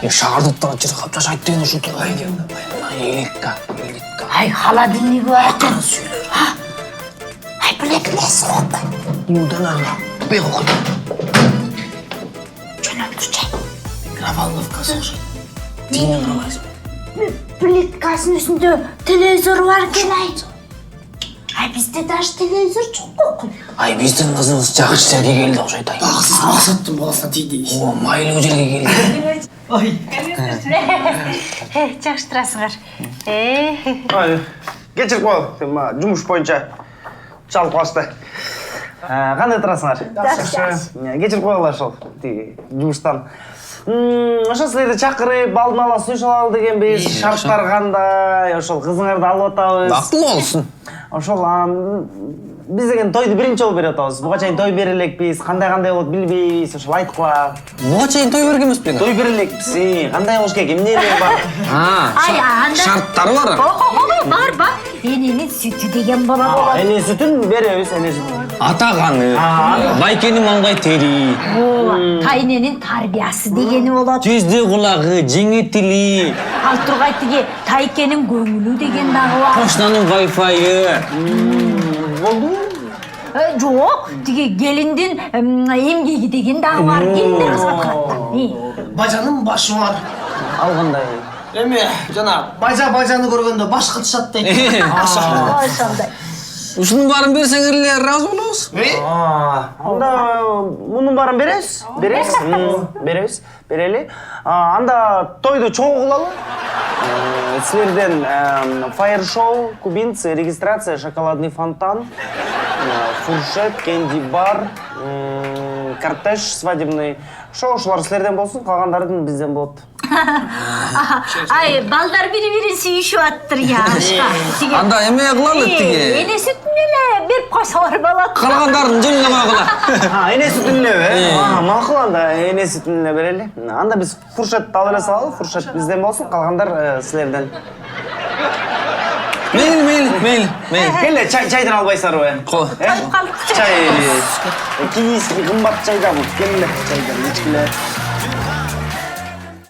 Шаардыктан чыркап жашайт деген ушул тургай деп. Эликка. Ай, холодильник бар. Сүйлөп. Ай, билесиз го. Юдан ана. Бек окуйт. Жөнөктүчү. Микроволновкасы окшойт. Тиңе карабайсың. Плиткасынын үстүндө телевизор бар экен ай. Ай, бизде даже телевизор жок. Ай, биздин кызыбыз жакшы жерге келди окшойт ай. Сіз мақсаттың баласына тиді. О, майлуу жерге келди. Ай. Жакшы турасыңар. Ай, кечирип кой, жумуш боюнча чалып калышты. Кандай турасыңар? Жакшы. Кечирип койгула ошол жумуштан. Ошо силерди чакырып, алдын ала сүйүшүп ал дегенбиз. Шарттар кандай? Ошол кызыңарды алып атабыз. Дактылуу болсун. Ошол биз деген тойду биринчи жолу берип атабыз. Буга чейин той бере элекпиз, кандай болот билбейбиз. Ошол айткыла. Буга чейин той берген эмеспи? Той бере элекпиз. Кандай болуш керек? Эмне бар? Ай, анда Шарттары бар. бар. Эненин сүтү деген болот. Эне сүтүн беребиз, эне сүтүн. Атаганы, байкенин маңгай тери, Тайненин тарбиясы дегени болот. жүздү кулагы, жеңи тили, Ал тургай тиги тайкенин көңүлү деген дагы бар. кошунанын вайфайы. Болдубу? Жок, тиги келиндин эмгеги деген дагы бар. Эмне кызмат Бажанын башы бар. Ал кандай? Эме, жана бажаны көргөндө баш кытышат дейт. Ошондой. Ушунун баарын берсеңер эле ыраазы болобуз. Анда мунун баарын беребиз. Беребиз. Берели. Анда тойду чоң кылалы. Силерден фаер-шоу, кубинцы, регистрация, шоколадный фонтан, фуршет, кенди-бар, кортеж свадебный. Ошолар силерден болсун, калгандардын бизден болот. Ай, балдар бири-бирин сүйүшүп аттыр я. Анда эме кылалы тиги. Эне сүтүн эле берип койсоңор болот. Калгандарын жөн эле койгула. Эне сүтүн элеби? Макул анда эне сүтүн эле берели. Анда биз фуршетти алып эле салалы, фуршет бизден болсун, калгандар силерден. Мейли. Келе, чайдан албайсыңарбы? Кол. Чай. Кийиски кымбат чайдан. Келе, чайдан ичкиле.